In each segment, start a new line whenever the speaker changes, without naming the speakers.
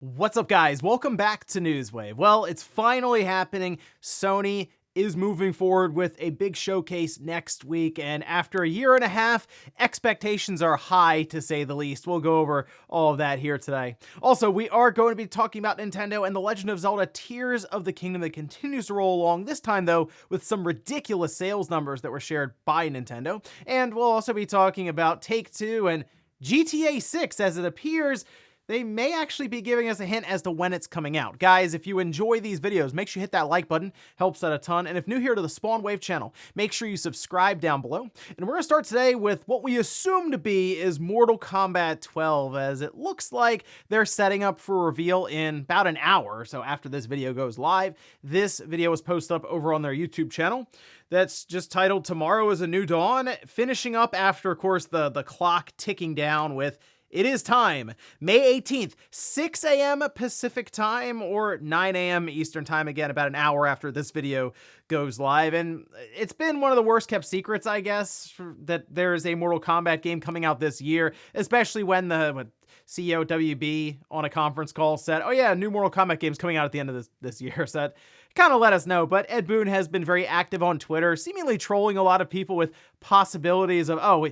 What's up, guys? Welcome back to Newswave. Well, it's finally happening. Sony is moving forward with a big showcase next week, and after a year and a half, expectations are high, to say the least. We'll go over all of that here today. Also, we are going to be talking about Nintendo and The Legend of Zelda Tears of the Kingdom that continues to roll along, this time, though, with some ridiculous sales numbers that were shared by Nintendo. And we'll also be talking about Take-Two and GTA 6, as it appears they may actually be giving us a hint as to when it's coming out. Guys, if you enjoy these videos, make sure you hit that like button, helps out a ton. And if new here to the Spawn Wave channel, make sure you subscribe down below. And we're gonna start today with what we assume to be is Mortal Kombat 12, as it looks like they're setting up for a reveal in about an hour or so after this video goes live. This video was posted up over on their YouTube channel. That's just titled Tomorrow is a New Dawn, finishing up after, of course, the clock ticking down with it is time, May 18th, 6 a.m. Pacific time or 9 a.m. Eastern time, again, about an hour after this video goes live. And it's been one of the worst kept secrets, I guess, that there is a Mortal Kombat game coming out this year, especially when the CEO WB on a conference call said, oh yeah, new Mortal Kombat game's coming out at the end of this year. So that kind of let us know. But Ed Boon has been very active on Twitter, seemingly trolling a lot of people with possibilities of, oh,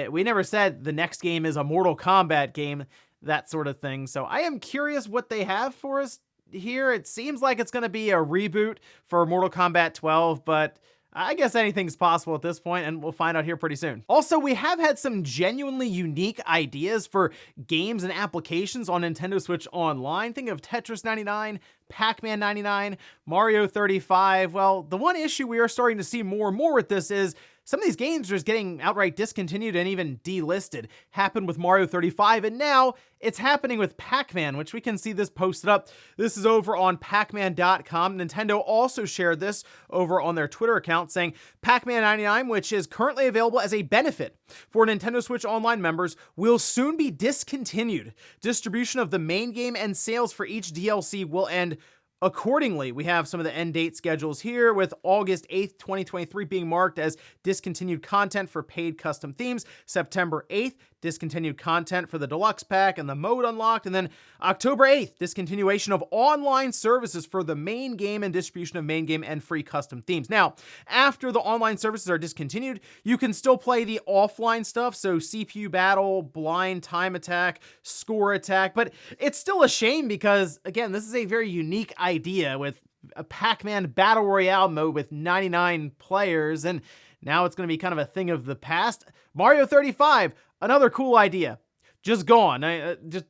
we never said the next game is a Mortal Kombat game, that sort of thing. So I am curious what they have for us here. It seems like it's going to be a reboot for Mortal Kombat 12, but I guess anything's possible at this point, and we'll find out here pretty soon. Also, we have had some genuinely unique ideas for games and applications on Nintendo Switch Online. Think of Tetris 99, Pac-Man 99, Mario 35. Well, the one issue we are starting to see more and more with this is some of these games are just getting outright discontinued and even delisted. Happened with Mario 35, and now it's happening with Pac-Man, which we can see this posted up. This is over on Pacman.com. Nintendo also shared this over on their Twitter account, saying Pac-Man 99, which is currently available as a benefit for Nintendo Switch Online members, will soon be discontinued. Distribution of the main game and sales for each DLC will end accordingly. We have some of the end date schedules here, with August 8th, 2023 being marked as discontinued content for paid custom themes, September 8th, discontinued content for the deluxe pack and the mode unlocked, and then October 8th, discontinuation of online services for the main game and distribution of main game and free custom themes. Now, after the online services are discontinued, you can still play the offline stuff, so CPU battle, blind time attack, score attack, but it's still a shame because, again, this is a very unique idea with a Pac-Man Battle Royale mode with 99 players, and now it's going to be kind of a thing of the past. Mario 35, another cool idea, just gone.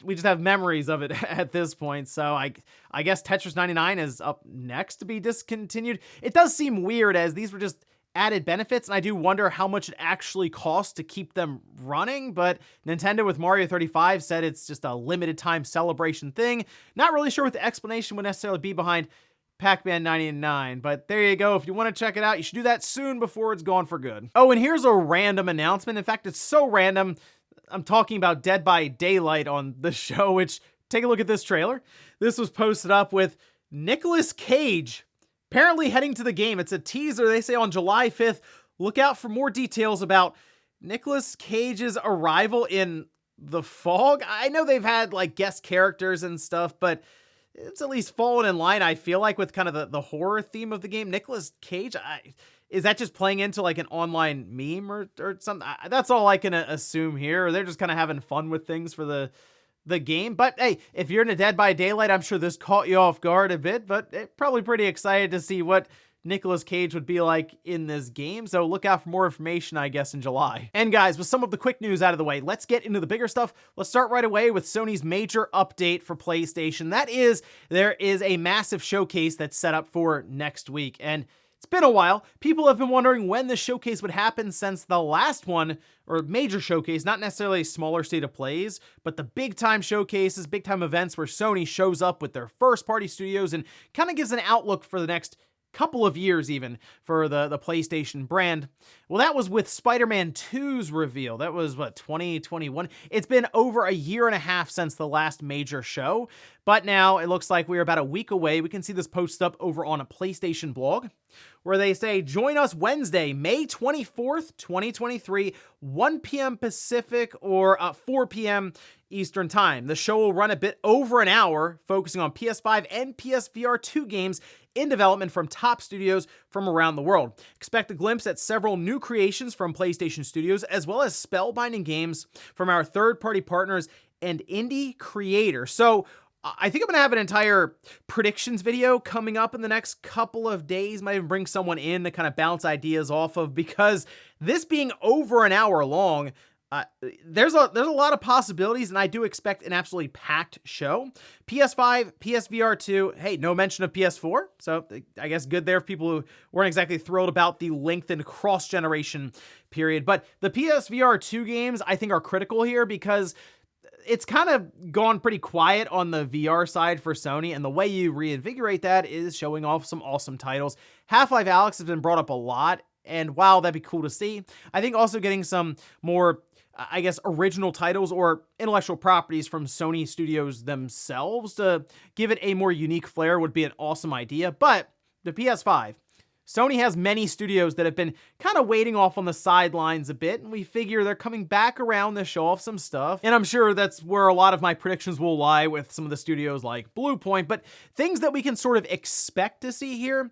We just have memories of it at this point. So I guess Tetris 99 is up next to be discontinued. It does seem weird, as these were just added benefits, and I do wonder how much it actually costs to keep them running. But Nintendo with Mario 35 said it's just a limited time celebration thing. Not really sure what the explanation would necessarily be behind Pac-Man 99, but there you go. If you want to check it out, you should do that soon before it's gone for good. Oh, and here's a random announcement. In fact, it's so random, I'm talking about Dead by Daylight on the show, which, take a look at this trailer. This was posted up with Nicolas Cage apparently heading to the game. It's a teaser. They say on July 5th, look out for more details about Nicolas Cage's arrival in the fog. I know they've had like guest characters and stuff, but it's at least fallen in line, I feel like, with kind of the horror theme of the game. Nicolas Cage, is that just playing into like an online meme or something? That's all I can assume here. Or they're just kind of having fun with things for the game. But hey, if you're into Dead by Daylight, I'm sure this caught you off guard a bit, but probably pretty excited to see what Nicolas Cage would be like in this game. So look out for more information, I guess, in July. And guys, with some of the quick news out of the way, let's get into the bigger stuff. Let's start right away with Sony's major update for PlayStation. That is, there is a massive showcase that's set up for next week. And it's been a while. People have been wondering when the showcase would happen, since the last one, or major showcase, not necessarily a smaller state of plays, but the big time showcases, big time events where Sony shows up with their first party studios and kind of gives an outlook for the next couple of years even for the PlayStation brand. Well, that was with Spider-Man 2's reveal. That was, what, 2021? It's been over a year and a half since the last major show, but now it looks like we're about a week away. We can see this post up over on a PlayStation blog, where they say, join us Wednesday, May 24th, 2023, 1 p.m. Pacific or 4 p.m. Eastern Time. The show will run a bit over an hour, focusing on PS5 and PSVR 2 games in development from top studios from around the world. Expect a glimpse at several new creations from PlayStation Studios, as well as spellbinding games from our third-party partners and indie creators. So I think I'm going to have an entire predictions video coming up in the next couple of days. Might even bring someone in to kind of bounce ideas off of, because this being over an hour long, there's a lot of possibilities, and I do expect an absolutely packed show. PS5, PSVR 2, hey, no mention of PS4, so I guess good there for people who weren't exactly thrilled about the lengthened cross-generation period. But the PSVR 2 games, I think, are critical here, because it's kind of gone pretty quiet on the VR side for Sony, and the way you reinvigorate that is showing off some awesome titles. Half-Life Alyx has been brought up a lot, and wow, that'd be cool to see. I think also getting some more, I guess, original titles or intellectual properties from Sony Studios themselves to give it a more unique flair would be an awesome idea. But the PS5, Sony has many studios that have been kind of waiting off on the sidelines a bit, and we figure they're coming back around to show off some stuff. And I'm sure that's where a lot of my predictions will lie with some of the studios like Bluepoint, but things that we can sort of expect to see here,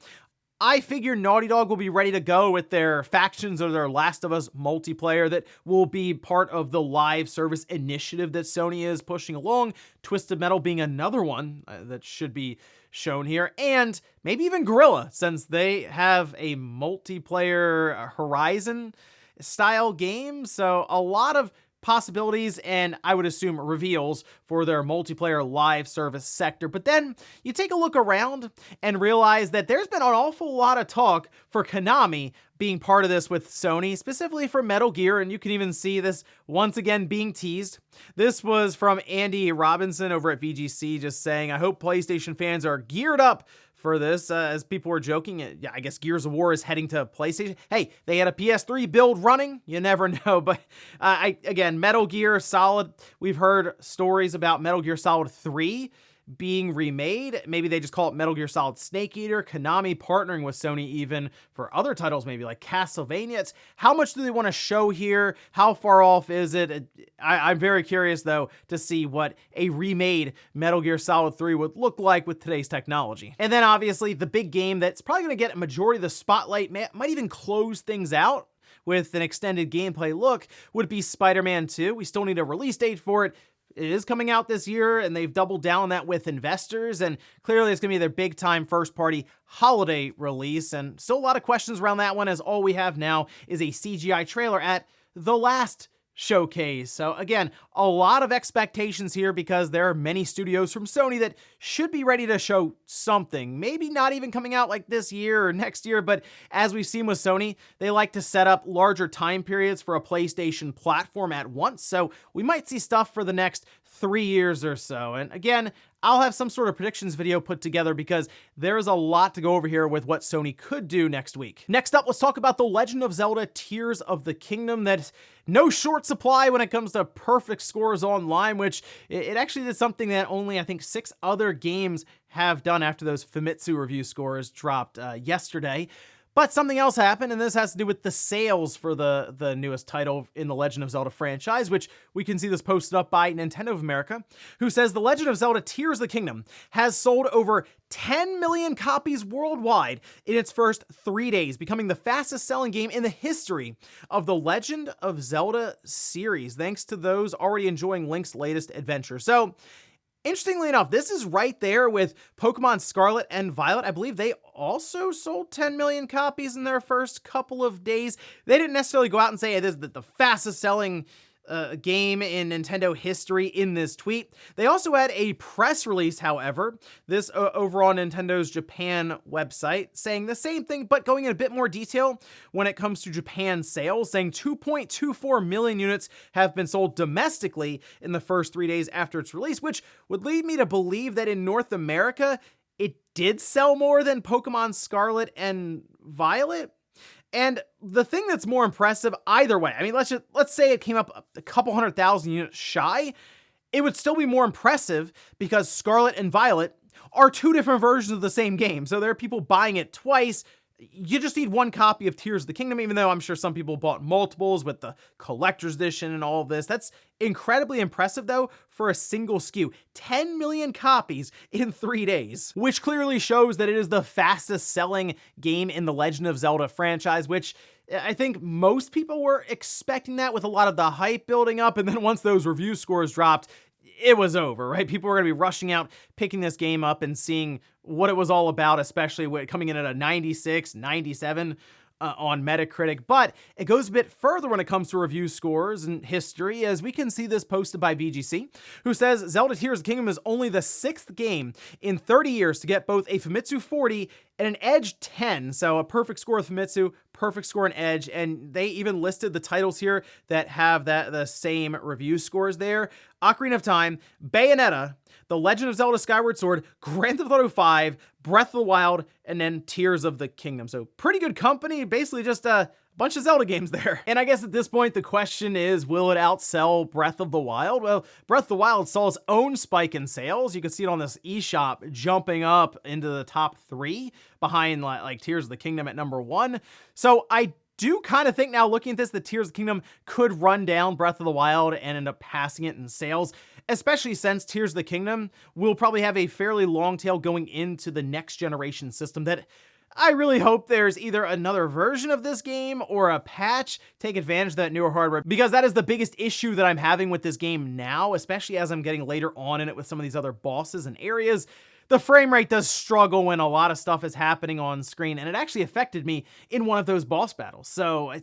I figure Naughty Dog will be ready to go with their Factions or their Last of Us multiplayer that will be part of the live service initiative that Sony is pushing along. Twisted Metal being another one that should be shown here, and maybe even Guerrilla, since they have a multiplayer Horizon style game. So a lot of possibilities, and I would assume reveals for their multiplayer live service sector. But then you take a look around and realize that there's been an awful lot of talk for Konami being part of this with Sony, specifically for Metal Gear, and you can even see this once again being teased. This was from Andy Robinson over at VGC, just saying, I hope PlayStation fans are geared up for this, as people were joking. Yeah, I guess Gears of War is heading to PlayStation. Hey, they had a PS3 build running. You never know. But again, Metal Gear Solid, we've heard stories about Metal Gear Solid 3 being remade. Maybe they just call it Metal Gear Solid Snake Eater. Konami partnering with Sony even for other titles, maybe like Castlevania. It's how much do they want to show here? How far off is it? I'm very curious, though, to see what a remade Metal Gear Solid 3 would look like with today's technology. And then, obviously, the big game that's probably going to get a majority of the spotlight, might even close things out with an extended gameplay look, would be Spider-Man 2. We still need a release date for it. It is coming out this year, and they've doubled down on that with investors, and clearly it's going to be their big-time first-party holiday release, and still a lot of questions around that one, as all we have now is a CGI trailer at the last showcase. So again, a lot of expectations here, because there are many studios from Sony that should be ready to show something. Maybe not even coming out like this year or next year, but as we've seen with Sony, they like to set up larger time periods for a PlayStation platform at once. So we might see stuff for the next 3 years or so. And again, I'll have some sort of predictions video put together, because there is a lot to go over here with what Sony could do next week. Next up, let's talk about The Legend of Zelda Tears of the Kingdom. That's no short supply when it comes to perfect scores online, which it actually did something that only, I think, 6 other games have done after those Famitsu review scores dropped yesterday. But something else happened, and this has to do with the sales for the newest title in the Legend of Zelda franchise, which we can see this posted up by Nintendo of America, who says The Legend of Zelda Tears of the Kingdom has sold over 10 million copies worldwide in its first 3 days, becoming the fastest selling game in the history of the Legend of Zelda series, thanks to those already enjoying Link's latest adventure. So, interestingly enough, this is right there with Pokemon Scarlet and Violet. I believe they also sold 10 million copies in their first couple of days. They didn't necessarily go out and say, hey, this is the fastest selling game in Nintendo history in this tweet. They also had a press release, however, this over on Nintendo's Japan website, saying the same thing, but going in a bit more detail when it comes to Japan sales, saying 2.24 million units have been sold domestically in the first 3 days after its release, which would lead me to believe that in North America, it did sell more than Pokemon Scarlet and Violet. And the thing that's more impressive either way, I mean, let's say it came up a couple 100,000 units shy, it would still be more impressive because Scarlet and Violet are 2 different versions of the same game. So there are people buying it twice, you just need one copy of Tears of the Kingdom, even though I'm sure some people bought multiples with the collector's edition and all of this. That's incredibly impressive, though, for a single SKU. 10 million copies in 3 days, which clearly shows that it is the fastest selling game in the Legend of Zelda franchise, which I think most people were expecting that with a lot of the hype building up. And then once those review scores dropped, it was over, right? People were going to be rushing out, picking this game up and seeing what it was all about, especially with coming in at a 96, 97 on Metacritic. But it goes a bit further when it comes to review scores and history, as we can see this posted by VGC, who says Zelda Tears of the Kingdom is only the 6th game in 30 years to get both a Famitsu 40 and an Edge 10. So a perfect score with Famitsu, perfect score in Edge, and they even listed the titles here that have the same review scores there. Ocarina of Time, Bayonetta, The Legend of Zelda Skyward Sword, Grand Theft Auto 5, Breath of the Wild, and then Tears of the Kingdom. So pretty good company, basically just a bunch of Zelda games there. And I guess at this point, the question is, will it outsell Breath of the Wild? Well, Breath of the Wild saw its own spike in sales. You can see it on this eShop jumping up into the top 3 behind like Tears of the Kingdom at number 1. So I do kind of think now, looking at this, that Tears of the Kingdom could run down Breath of the Wild and end up passing it in sales, especially since Tears of the Kingdom will probably have a fairly long tail going into the next generation system that I really hope there's either another version of this game or a patch take advantage of that newer hardware, because that is the biggest issue that I'm having with this game now, especially as I'm getting later on in it with some of these other bosses and areas. The frame rate does struggle when a lot of stuff is happening on screen, and it actually affected me in one of those boss battles. So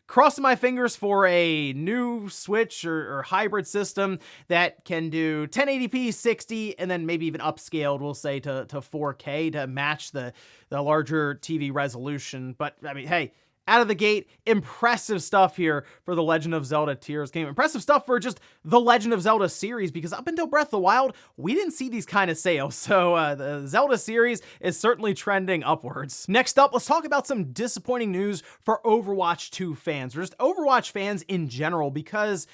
crossing my fingers for a new Switch or hybrid system that can do 1080p, 60, and then maybe even upscaled, we'll say, to 4K to match the larger TV resolution. But I mean, hey, out of the gate, impressive stuff here for The Legend of Zelda Tears game. Impressive stuff for just the Legend of Zelda series, because up until Breath of the Wild, we didn't see these kind of sales. So the Zelda series is certainly trending upwards. Next up, let's talk about some disappointing news for Overwatch 2 fans, or just Overwatch fans in general, because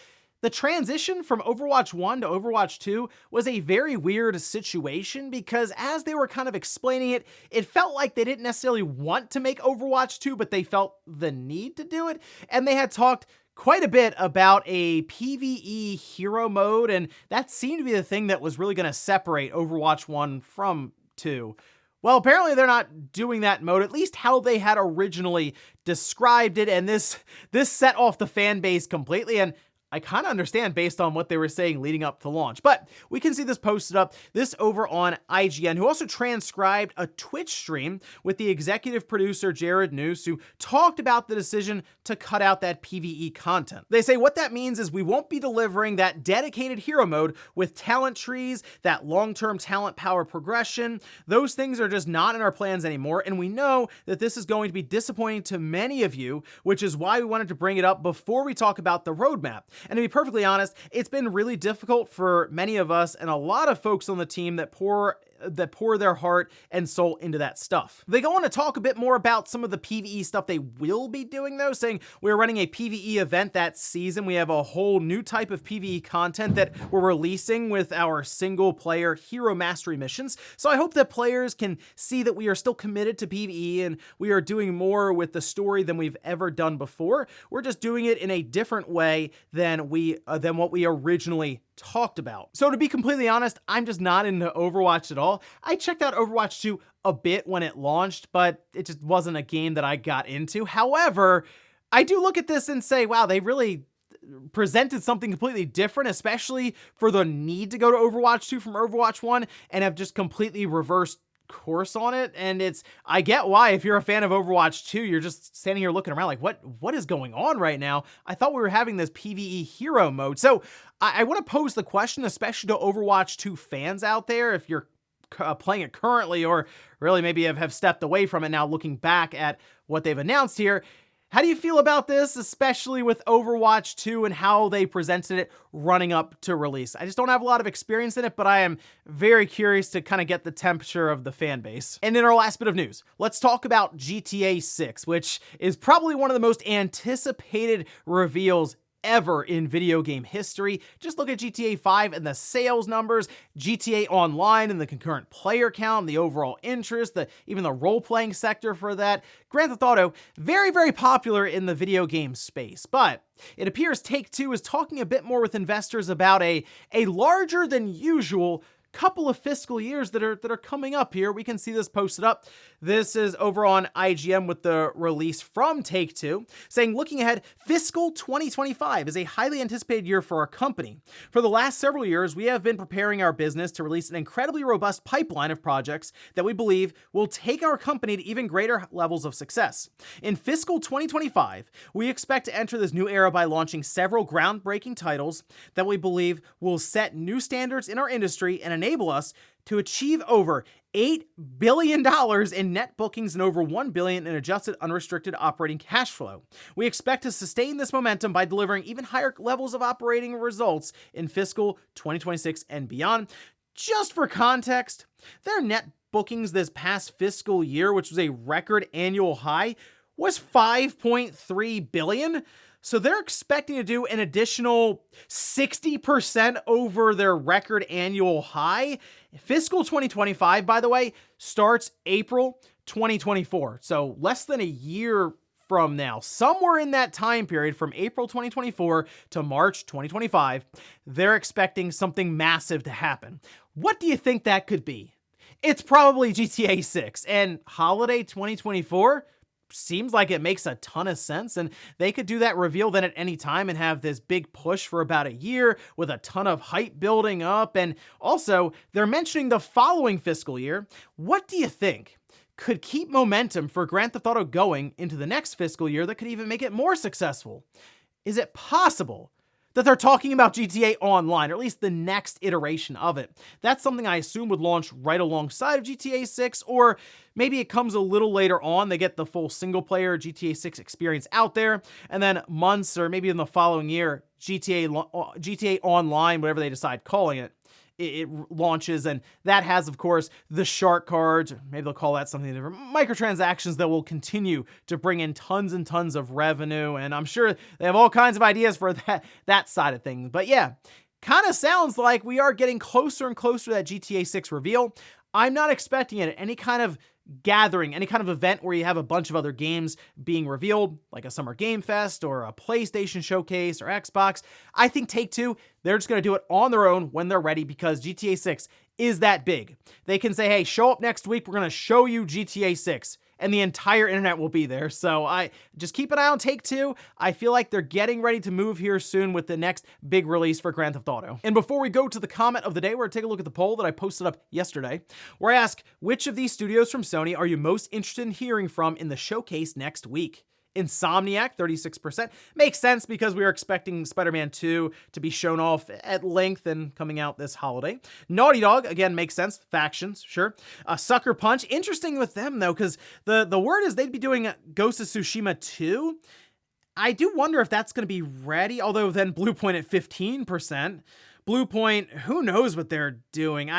the transition from Overwatch 1 to Overwatch 2 was a very weird situation, because as they were kind of explaining it, it felt like they didn't necessarily want to make Overwatch 2, but they felt the need to do it. And they had talked quite a bit about a PvE hero mode, and that seemed to be the thing that was really going to separate Overwatch 1 from 2. Well, apparently they're not doing that mode, at least how they had originally described it, and this set off the fan base completely, and I kind of understand based on what they were saying leading up to launch. But we can see this posted up, this over on IGN, who also transcribed a Twitch stream with the executive producer Jared Noose, who talked about the decision to cut out that PvE content. They say what that means is we won't be delivering that dedicated hero mode with talent trees, that long-term talent power progression. Those things are just not in our plans anymore, and we know that this is going to be disappointing to many of you, which is why we wanted to bring it up before we talk about the roadmap. And to be perfectly honest, it's been really difficult for many of us and a lot of folks on the team that pour their heart and soul into that stuff. They go on to talk a bit more about some of the PvE stuff they will be doing, though, saying we're running a PvE event that season. We have a whole new type of PvE content that we're releasing with our single player hero mastery missions. So I hope that players can see that we are still committed to PvE and we are doing more with the story than we've ever done before. We're just doing it in a different way than what we originally talked about. So to be completely honest, I'm just not into Overwatch at all. I checked out Overwatch 2 a bit when it launched, but it just wasn't a game that I got into. However, I do look at this and say, wow, they really presented something completely different, especially for the need to go to Overwatch 2 from Overwatch 1, and have just completely reversed course on it. And I get why, if you're a fan of Overwatch 2, you're just standing here looking around like, what is going on right now? I thought we were having this PvE hero mode. So I want to pose the question, especially to Overwatch 2 fans out there, if you're playing it currently, or really maybe have stepped away from it now looking back at what they've announced here. How do you feel about this, especially with Overwatch 2 and how they presented it running up to release? I just don't have a lot of experience in it, but I am very curious to kind of get the temperature of the fan base. And in our last bit of news, let's talk about GTA 6, which is probably one of the most anticipated reveals ever in video game history. Just look at GTA 5 and the sales numbers, GTA Online and the concurrent player count, the overall interest, even the role-playing sector for that. Grand Theft Auto, very, very popular in the video game space, but it appears Take-Two is talking a bit more with investors about a larger than usual couple of fiscal years that are coming up here. We can see this posted up. This is over on IGN with the release from Take-Two, saying, looking ahead, fiscal 2025 is a highly anticipated year for our company. For the last several years, we have been preparing our business to release an incredibly robust pipeline of projects that we believe will take our company to even greater levels of success. In fiscal 2025, we expect to enter this new era by launching several groundbreaking titles that we believe will set new standards in our industry and enable us to achieve over $8 billion in net bookings and over $1 billion in adjusted unrestricted operating cash flow. We expect to sustain this momentum by delivering even higher levels of operating results in fiscal 2026 and beyond. Just for context, their net bookings this past fiscal year, which was a record annual high, was $5.3 billion. So they're expecting to do an additional 60% over their record annual high. Fiscal 2025, by the way, starts April 2024. So less than a year from now, somewhere in that time period from April 2024 to March 2025, they're expecting something massive to happen. What do you think that could be? It's probably GTA 6 and holiday 2024. Seems like it makes a ton of sense, and they could do that reveal then at any time and have this big push for about a year with a ton of hype building up. And also, they're mentioning the following fiscal year. What do you think could keep momentum for Grand Theft Auto going into the next fiscal year that could even make it more successful? Is it possible that they're talking about GTA Online, or at least the next iteration of it? That's something I assume would launch right alongside of GTA 6, or maybe it comes a little later on. They get the full single-player GTA 6 experience out there, and then months or maybe in the following year, GTA Online, whatever they decide calling it, it launches, and that has, of course, the shark cards, or maybe they'll call that something different, microtransactions that will continue to bring in tons and tons of revenue, and I'm sure they have all kinds of ideas for that side of things. But yeah, kind of sounds like we are getting closer and closer to that GTA 6 reveal. I'm not expecting it at any kind of gathering, any kind of event where you have a bunch of other games being revealed, like a Summer Game Fest or a PlayStation Showcase or Xbox. I think Take-Two, they're just going to do it on their own when they're ready, because GTA 6 is that big. They can say, hey, show up next week, we're going to show you GTA 6. And the entire internet will be there. So I just keep an eye on Take-Two. I feel like they're getting ready to move here soon with the next big release for Grand Theft Auto. And before we go to the comment of the day, we're going to take a look at the poll that I posted up yesterday, where I ask, which of these studios from Sony are you most interested in hearing from in the showcase next week? Insomniac, 36%. Makes sense because we are expecting Spider-Man 2 to be shown off at length and coming out this holiday. Naughty Dog, again, makes sense. Factions, sure. Sucker Punch, interesting with them though, because the word is they'd be doing Ghost of Tsushima 2. I do wonder if that's going to be ready, although then Bluepoint at 15%. Bluepoint, who knows what they're doing?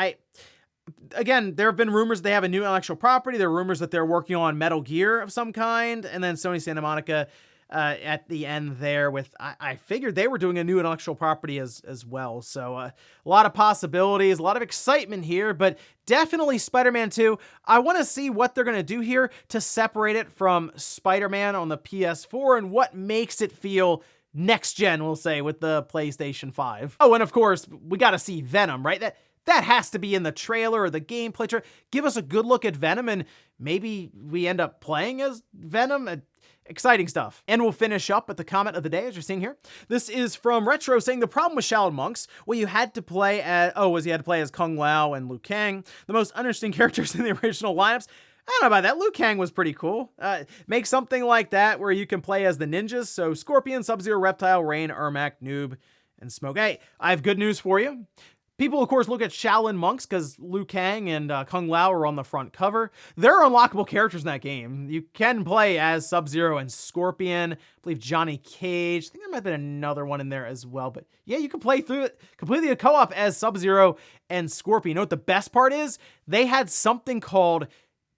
Again, there have been rumors they have a new intellectual property. There are rumors that they're working on Metal Gear of some kind. And then Sony Santa Monica at the end there with, I figured they were doing a new intellectual property as well. So a lot of possibilities, a lot of excitement here, but definitely Spider-Man 2. I want to see what they're going to do here to separate it from Spider-Man on the PS4 and what makes it feel next gen, we'll say, with the PlayStation 5. Oh, and of course, we got to see Venom, right? That has to be in the trailer or the gameplay trailer. Give us a good look at Venom, and maybe we end up playing as Venom. Exciting stuff. And we'll finish up with the comment of the day, as you're seeing here. This is from Retro, saying the problem with Shaolin Monks, well, you had to play as, you had to play as Kung Lao and Liu Kang, the most uninteresting characters in the original lineups. I don't know about that. Liu Kang was pretty cool. Make something like that where you can play as the ninjas. So Scorpion, Sub-Zero, Reptile, Rain, Ermac, Noob, and Smoke. Hey, I have good news for you. People, of course, look at Shaolin Monks because Liu Kang and Kung Lao are on the front cover. There are unlockable characters in that game. You can play as Sub-Zero and Scorpion. I believe Johnny Cage. I think there might have been another one in there as well. But yeah, you can play through it completely a co-op as Sub-Zero and Scorpion. You know what the best part is? They had something called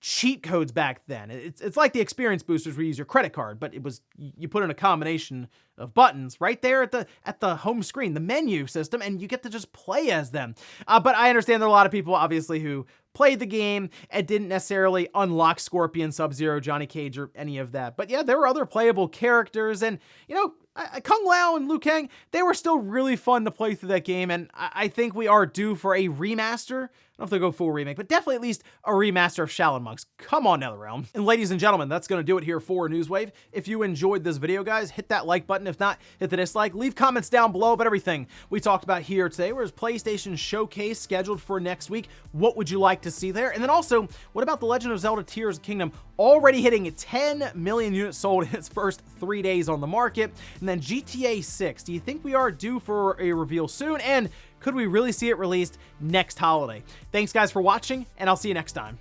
cheat codes back then. It's like the experience boosters where you use your credit card, but you put in a combination of buttons right there at the home screen, the menu system, and you get to just play as them. But I understand there are a lot of people, obviously, who played the game and didn't necessarily unlock Scorpion, Sub-Zero, Johnny Cage, or any of that. But yeah, there were other playable characters, and, you know, Kung Lao and Liu Kang, they were still really fun to play through that game, and I think we are due for a remaster. I don't know if they'll go full remake, but definitely at least a remaster of Shaolin Monks. Come on, NetherRealm. And ladies and gentlemen, that's going to do it here for Newswave. If you enjoyed this video, guys, hit that like button. If not, hit the dislike. Leave comments down below about everything we talked about here today. Where's PlayStation Showcase scheduled for next week? What would you like to see there? And then also, what about The Legend of Zelda Tears of the Kingdom already hitting 10 million units sold in its first 3 days on the market? And then GTA 6, do you think we are due for a reveal soon? And could we really see it released next holiday? Thanks guys for watching, and I'll see you next time.